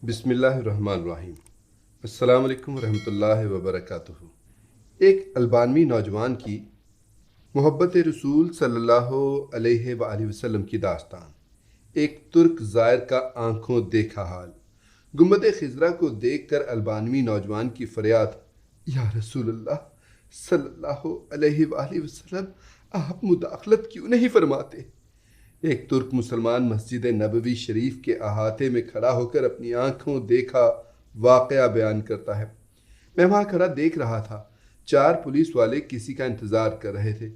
बिस्मिल्लाहिर्रहमानिर्रहीम। अस्सलाम वालेकुम रहमतुल्लाहि व बरकातुहू। एक अल्बानवी नौजवान की मोहब्बत रसूल सल्लल्लाहु अलैहि वसल्लम की दास्तान। एक तुर्क ज़ायर का आंखों देखा हाल। गुंबद खिजरा को देखकर अल्बानवी नौजवान की फरियाद, या रसूलल्लाह सल्लल्लाहु अलैहि वसल्लम, आप मुदाखलत क्यों नहीं फरमाते। एक तुर्क मुसलमान मस्जिद नबवी शरीफ के अहाते में खड़ा होकर अपनी आंखों देखा वाक़या बयान करता है। मैं वहाँ खड़ा देख रहा था। 4 पुलिस वाले किसी का इंतज़ार कर रहे थे।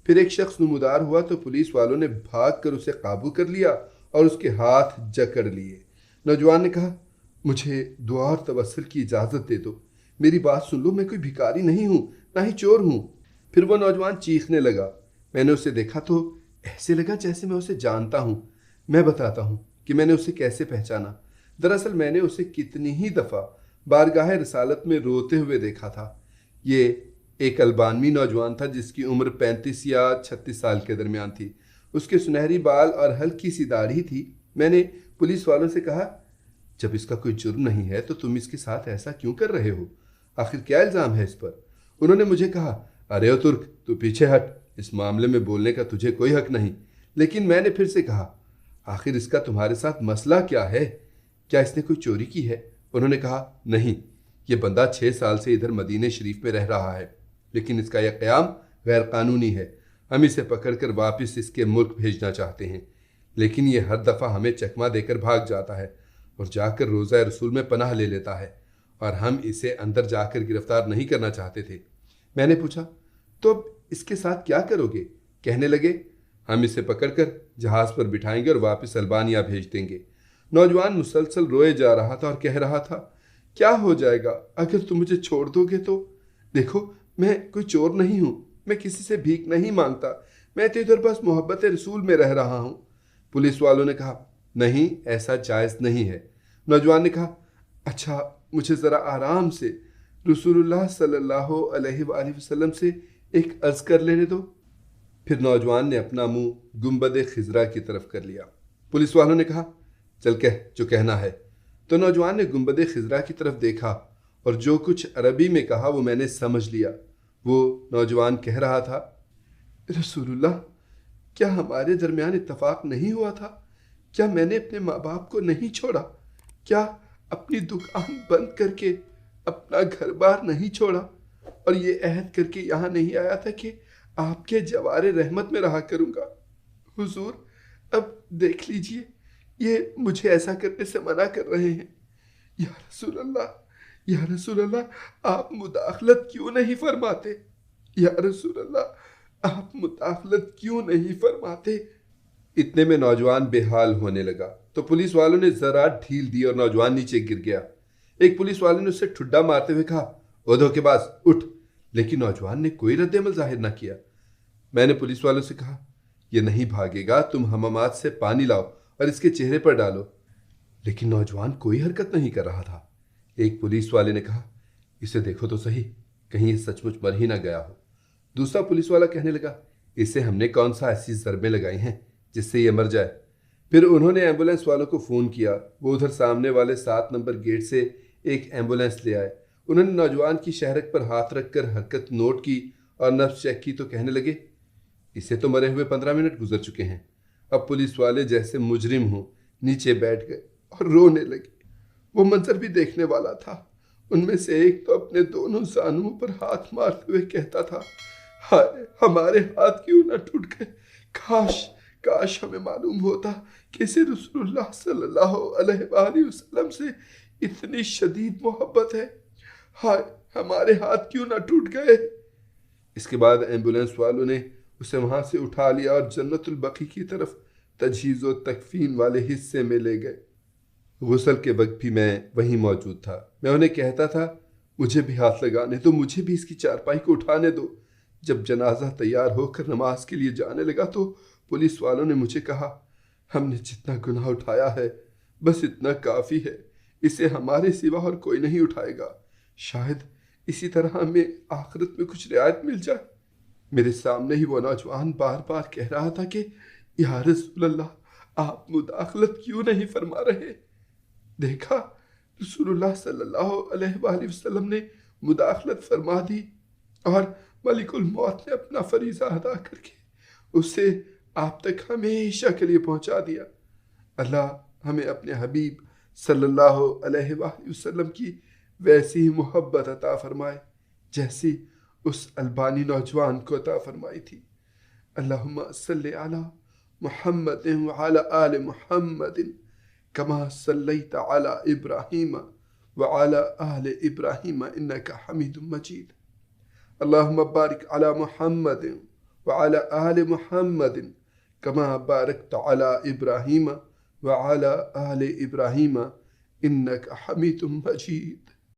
फिर एक शख्स नुमदार हुआ तो पुलिस वालों ने भाग कर उसे काबू कर लिया और उसके हाथ जकड़ लिए। नौजवान ने कहा, मुझे दुआ और तवस्सुल की इजाज़त दे दो, मेरी बात सुन लो, मैं कोई भिखारी नहीं हूँ, ना ही चोर हूँ। फिर वो नौजवान चीखने लगा। मैंने उसे देखा तो ऐसे लगा जैसे मैं उसे जानता हूँ। मैं बताता हूँ कि मैंने उसे कैसे पहचाना। दरअसल मैंने उसे कितनी ही दफ़ा बारगाह रसालत में रोते हुए देखा था। ये एक अल्बानवी नौजवान था जिसकी उम्र 35 या 36 साल के दरमियान थी। उसके सुनहरी बाल और हल्की सी दाढ़ी थी। मैंने पुलिस वालों से कहा, जब इसका कोई जुर्म नहीं है तो तुम इसके साथ ऐसा क्यों कर रहे हो, आखिर क्या इल्ज़ाम है इस पर। उन्होंने मुझे कहा, अरे ओ तुर्क, तू पीछे हट, इस मामले में बोलने का तुझे कोई हक नहीं। लेकिन मैंने फिर से कहा, आखिर इसका तुम्हारे साथ मसला क्या है, क्या इसने कोई चोरी की है। उन्होंने कहा, नहीं, ये बंदा 6 साल से इधर मदीने शरीफ में रह रहा है, लेकिन इसका यह क़याम गैर कानूनी है। हम इसे पकड़कर वापस इसके मुल्क भेजना चाहते हैं, लेकिन ये हर दफ़ा हमें चकमा देकर भाग जाता है और जाकर रोज़ा रसूल में पनाह ले लेता है, और हम इसे अंदर जाकर गिरफ्तार नहीं करना चाहते थे। मैंने पूछा, तो अब इसके साथ क्या करोगे। कहने लगे, हम इसे पकड़कर जहाज़ पर बिठाएंगे और वापस अल्बानिया भेज देंगे। नौजवान मुसलसल रोए जा रहा था और कह रहा था, क्या हो जाएगा अगर तुम मुझे छोड़ दोगे तो। देखो, मैं कोई चोर नहीं हूँ, मैं किसी से भीख नहीं मांगता, मैं तो इधर बस मोहब्बत रसूल में रह रहा हूँ। पुलिस वालों ने कहा, नहीं, ऐसा जायज़ नहीं है। नौजवान ने कहा, अच्छा, मुझे ज़रा आराम से रसूलुल्लाह सल्लल्लाहु अलैहि वसल्लम से एक अर्ज़ कर लेने दो। फिर नौजवान ने अपना मुंह गुंबद खिजरा की तरफ कर लिया। पुलिस वालों ने कहा, चल कह जो कहना है। तो नौजवान ने गुंबद खिजरा की तरफ देखा और जो कुछ अरबी में कहा वो मैंने समझ लिया। वो नौजवान कह रहा था, रसूलुल्लाह, क्या हमारे दरमियान इत्तफाक नहीं हुआ था। क्या मैंने अपने माँ बाप को नहीं छोड़ा। क्या अपनी दुकान बंद करके अपना घर बार नहीं छोड़ा और ये अहद करके यहाँ नहीं आया था कि आपके जवारे रहमत में रहा करूँगा। हुजूर, अब देख लीजिए, ये मुझे ऐसा करने से मना कर रहे हैं। या रसूल अल्लाह, या रसूल अल्लाह, आप मुदाखलत क्यों नहीं फरमाते। या रसूल अल्लाह, आप मुदाखलत क्यों नहीं फरमाते। इतने में नौजवान बेहाल होने लगा तो पुलिस वालों ने जरा ढील दी और नौजवान नीचे गिर गया। एक पुलिस वाले ने उसे ठुड्डा मारते हुए कहा, ओ धोखेबाज, उठ। लेकिन नौजवान ने कोई रद्द-ए-अमल जाहिर न किया। मैंने पुलिस वालों से कहा, यह नहीं भागेगा, तुम हमामात से पानी लाओ और इसके चेहरे पर डालो। लेकिन नौजवान कोई हरकत नहीं कर रहा था। एक पुलिस वाले ने कहा, इसे देखो तो सही, कहीं ये सचमुच मर ही ना गया हो। दूसरा पुलिस वाला कहने लगा, इसे हमने कौन सा ऐसी ज़रबें लगाई हैं जिससे ये मर जाए। फिर उन्होंने एम्बुलेंस वालों को फ़ोन किया। वो उधर सामने वाले 7 नंबर गेट से एक एम्बुलेंस ले आए। उन्होंने नौजवान की शहरक पर हाथ रखकर हरकत नोट की और नब्ज चेक की तो कहने लगे, इसे तो मरे हुए 15 मिनट गुजर चुके हैं। अब पुलिस वाले जैसे मुजरिम हों नीचे बैठ गए और रोने लगे। वो मंजर भी देखने वाला था। उनमें से एक तो अपने दोनों जानुओं पर हाथ मारते हुए कहता था, हाय, हमारे हाथ क्यों ना टूट गए। काश काश हमें मालूम होता कि इसे रसूलुल्लाह सल्लल्लाहु अलैहि वसल्लम से इतनी शदीद मोहब्बत है। हाय, हमारे हाथ क्यों ना टूट गए। इसके बाद एम्बुलेंस वालों ने उसे वहां से उठा लिया और जन्नतुल बकी की तरफ तजहीज़ व तकफीन वाले हिस्से में ले गए। गुस्ल के वक्त भी मैं वहीं मौजूद था। मैं उन्हें कहता था, मुझे भी हाथ लगाने दो, मुझे भी इसकी चारपाई को उठाने दो। जब जनाजा तैयार होकर नमाज के लिए जाने लगा तो पुलिस वालों ने मुझे कहा, हमने जितना गुनाह उठाया है बस इतना काफ़ी है, इसे हमारे सिवा और कोई नहीं उठाएगा। शायद इसी तरह हमें आखिरत में कुछ रियायत मिल जाए। मेरे सामने ही वो नौजवान बार बार कह रहा था कि या रसूल अल्लाह, आप मुदाखलत क्यों नहीं फरमा रहे। देखा, رسول اللہ صلی اللہ علیہ وآلہ وسلم نے مداخلت فرما دی اور ملک الموت نے اپنا فریضہ ادا کر کے اسے آپ تک ہمیشہ کے لیے پہنچا دیا۔ اللہ ہمیں اپنے حبیب صلی اللہ علیہ وآلہ وسلم کی ویسی ہی محبت عطا فرمائے جیسی اس البانی نوجوان کو عطا فرمائی تھی۔ اللہم صلی علی محمد وعلی آل محمد کما صلیت علی ابراہیم وعلی آل ابراہیم انک حمید مجید۔ اللہم بارک علی محمد وعلی آل محمد کما بارکت علی ابراہیم وعلی آل ابراہیم انک حمید مجید۔